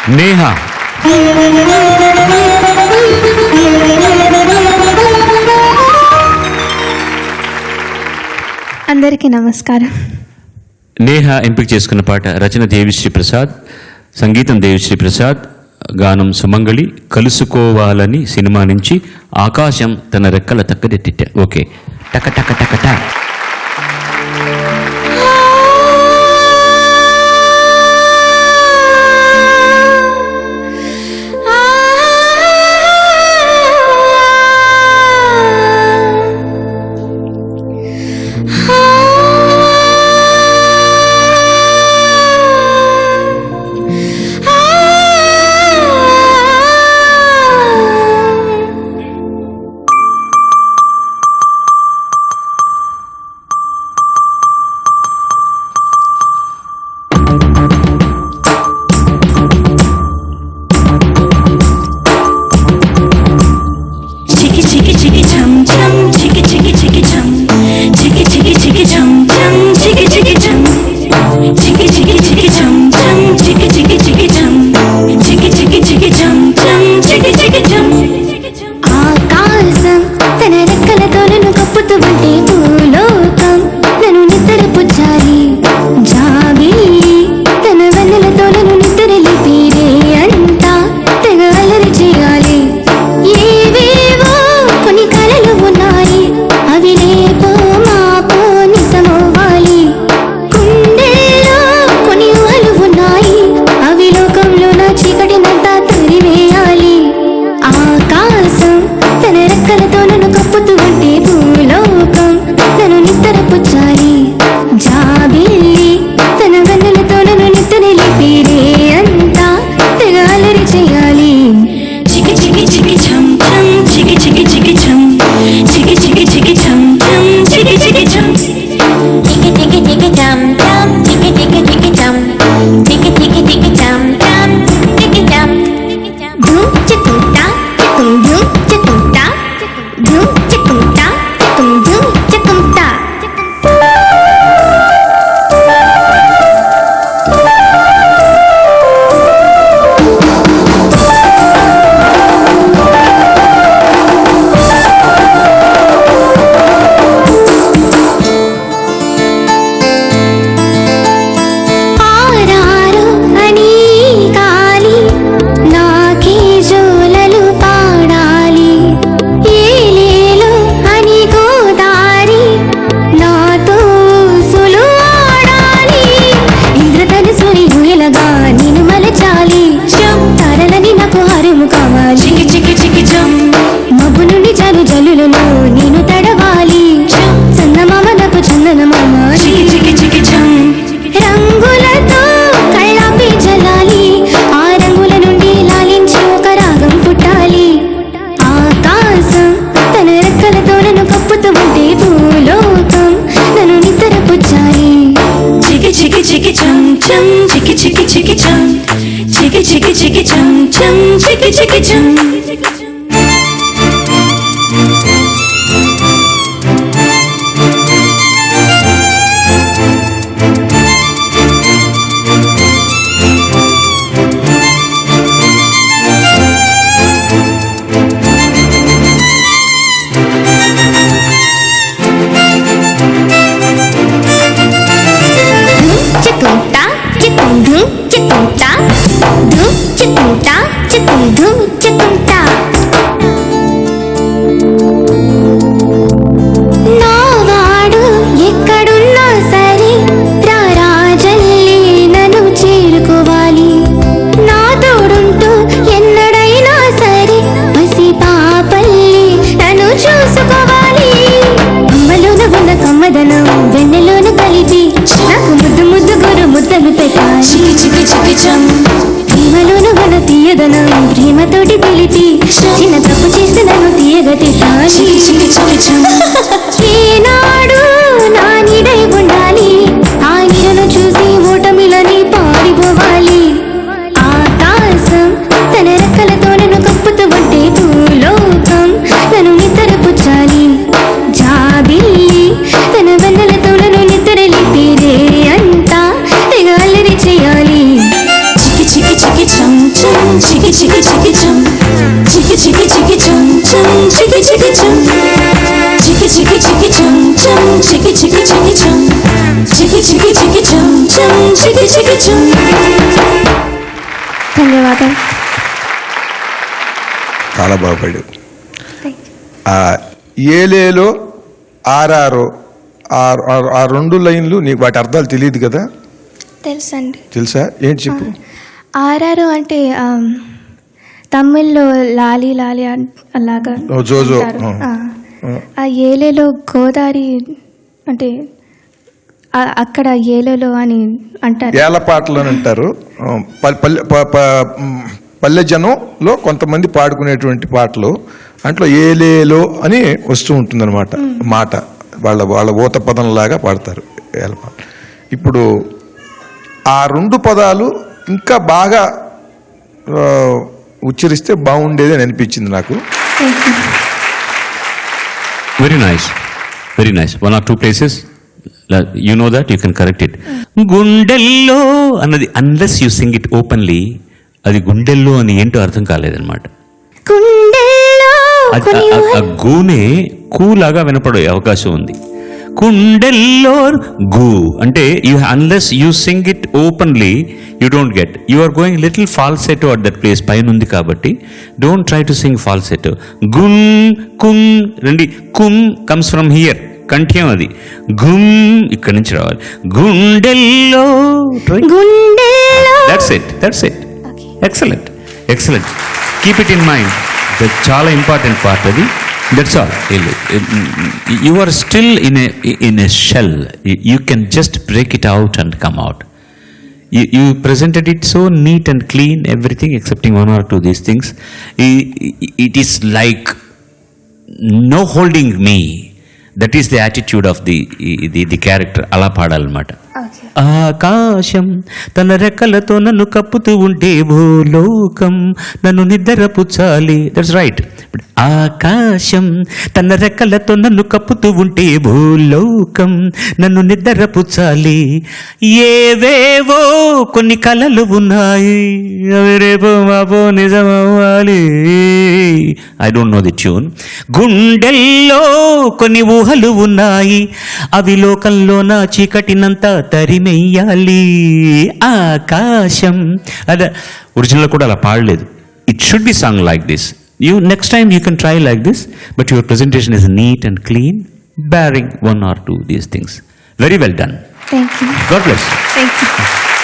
నేహ. అందరికీ నమస్కారం. నేహ ఎంపిక చేసుకున్న పాట రచన దేవిశ్రీ ప్రసాద్, సంగీతం దేవిశ్రీ ప్రసాద్, గానం సుమంగళి. కలుసుకోవాలని సినిమా నుంచి ఆకాశం తన రెక్కల తక్కదెత్తిట. ఓకే, టక టక టక టక. ఆకాశం తన రెక్కలతో నన్ను కప్పుతూ ఉంటే భూలోకం నన్ను నిద్రపుచ్చాలి. జాబిల్లి తన వెన్నెలతో నన్ను నిద్రలిపిరే అంతా తెగ అల్లరి చేయాలి. ఏవేవో కొన్ని కలలు ఉన్నాయి, అవి రేపో మాపో నిజమవ్వాలి. కుండెల్లో కొన్ని ఊహలు ఉన్నాయి, అవి లోకంలో నా చీకటినంతా తరివేయాలి. ఆకాశం తన రెక్కలతో నన్ను కప్పుతూ ఉంటే భూలోకం నన్ను నిద్రపుచ్చాలి. జాబిల్లి తన వెన్నెలతో నన్ను నిద్రలిపిరే అంతా తెగ అల్లరి చేయాలి. చికి చికి చికి ఛం ఛం చికి చికి చికి ఛం చికి చికి చికి ఛం ఛం చికి చికి ఛం చికి చికి చికి ఛం ఛం చికి చికి చికి ఛం చికి చికి చికి ఛం ఛం చికి ఛం ధూమ్ చికుంటా చికుం ధూమ్ చికుంటా ధూమ్ చికుంటా చికుం ధూమ్ చికుంటా. ఆరారు అని కాలి నాకే జోలలు పాడాలి. ఏలేలు అని గోదారి నాతో సులు ఆడాలి. ఇంద్రధనుసుని ఊయలగా నేను మలచాలి. తారలని నాకు హారము కావాలి. చికి చికి చికి చం మబ్బు నుండి చాలు జల్లులలో నేను తడవాలి. చందమామ నాకు చందనమామ చికి చికి చికి చం రంగులతో కళ్ళాపి జలాలి. ఆ రంగుల నుండి లాలించి ఒక రాగం పుట్టాలి. ఆకాశం తన రెక్కలతో నన్ను కప్పుతూ ఉంటే భూలోకం నన్ను నిద్రపుచ్చాలి. చికి చికి చికి చం చం చికి చికి చికి చం చికి చికి చికి చం చం చికి చికి చం. చికుంటా చికుం ధూమ్ చికుంటా ధూమ్ చికుంటా చికుం ధూమ్ చికుంటా. నావాడు ఎక్కడున్నా సరే రారాజల్లి నన్ను చేరుకోవాలి. నా తోడుంటూ ఎన్నడైనా సరే పసి పాపల్లి నన్ను చూసుకోవాలి. అమ్మలోన ఉన్న కమ్మదనం వెన్నెలోన కలిపి నాకు ముద్దు ముద్దు గురు ముద్దలు పెట్టాలి. చికి చికి చికి చం ప్రేమలోన ఉన్న తీయదనం ప్రేమతోటి తెలిపి చిన్న తప్పు చేస్తే నన్ను తీయగా తిట్టాలి. చికి చికి చికి చం ఏనాడు నా నీడై ఉండాలి. ఆ నీడను చూసి ఓటమిలని పాడిపోవాలి. ఆకాశం తన రెక్కలతో నన్ను కప్పుతూ ఉంటే భూలోకం నన్ను నిద్రపుచ్చాలి. జాబిల్లి తన వెన్నెలతో నన్ను నిద్రలిపిరే అంతా తెగ అల్లరి చేయాలి. చికి చికి చికి చం chum, chicka chicka chicka chum, chicka chicka chicka chum, chum, chicka chicka chum, chicka chicka chicka chum, chum, chicka chicka chicka chum, chicka chicka chicka chum, chum, chicka chicka chum. ధన్యవాదాలు. చాలా బాగుపడ్డావు. ఏలేలో ఆరారో ఆ రెండు లైన్లు నీకు వాటి అర్థాలు తెలియదు కదా? తెలుసండి. తెలుసా? ఏంటి చెప్పు. ఆర్ఆర్ అంటే తమిళ్లో లాలి లాలి అలాగా జోజో. ఆ ఏలేలో గోదావరి అంటే అక్కడ ఏలేలో అని అంటారు. ఏలపాటలు అని అంటారు. పల్లె జనంలో కొంతమంది పాడుకునేటువంటి పాటలు అంట్లో ఏలేలో అని వస్తూ ఉంటుందన్నమాట. మాట వాళ్ళ ఊత పదంలాగా పాడతారు ఏలపాట. ఇప్పుడు ఆ రెండు పదాలు ఇంకా బాగా ఉచ్చరిస్తే బాగుండేది అని అనిపించింది నాకు. Very nice, very nice. 1 or 2 places you know that you can correct it. గుండెల్లో అన్నది unless you sing it openly అది గుండెల్లో అని ఏంటో అర్థం కాలేదన్నమాట. ఆ గూనే కూలాగా వినపడే అవకాశం ఉంది. కుండెల్లో గు అంటే unless you sing it openly you don't get. You are going little falsetto at that place. పైన ఉంది కాబట్టి don't try to sing falsetto. గున్ కున్ రండి. కుమ్ కమ్స్ ఫ్రమ్ హియర్, కంఠ్యం అది. గుమ్ ఇక్కడి నుంచి రావాలి. గుండెల్లో. That's it. Excellent, excellent. Keep it in mind. That చాలా ఇంపార్టెంట్ పార్ట్ అది. That's all. You are still in a shell. You can just break it out and come out. You presented it so neat and clean, everything excepting 1 or 2 these things. It is like no holding me. That is the attitude of the character. Ala paadalannamata. ఆకాశం తన రెక్కలతో నన్ను కప్పుతూ ఉంటే భూలోకం నన్ను నిద్రపుచ్చాలి. That's right. ఆకాశం తన రెక్కలతో నన్ను కప్పుతూ ఉంటే భూలోకం నన్ను నిద్రపుచ్చాలి. ఏవేవో కొన్ని కలలు ఉన్నాయి అవి రేపో మాపో నిజమవ్వాలి. I don't know the tune. గుండెల్లో కొన్ని ఊహలు ఉన్నాయి అవి లోకంలో నా చీకటినంతా తరిమెయ్యాలి. ఆకాశం అదే ఒరిజినల్ కూడా అలా పాడలేదు. It should be sang like this. Next time you can try like this, but your presentation is neat and clean, barring 1 or 2 these things. Very well done. Thank you. God bless. Thank you.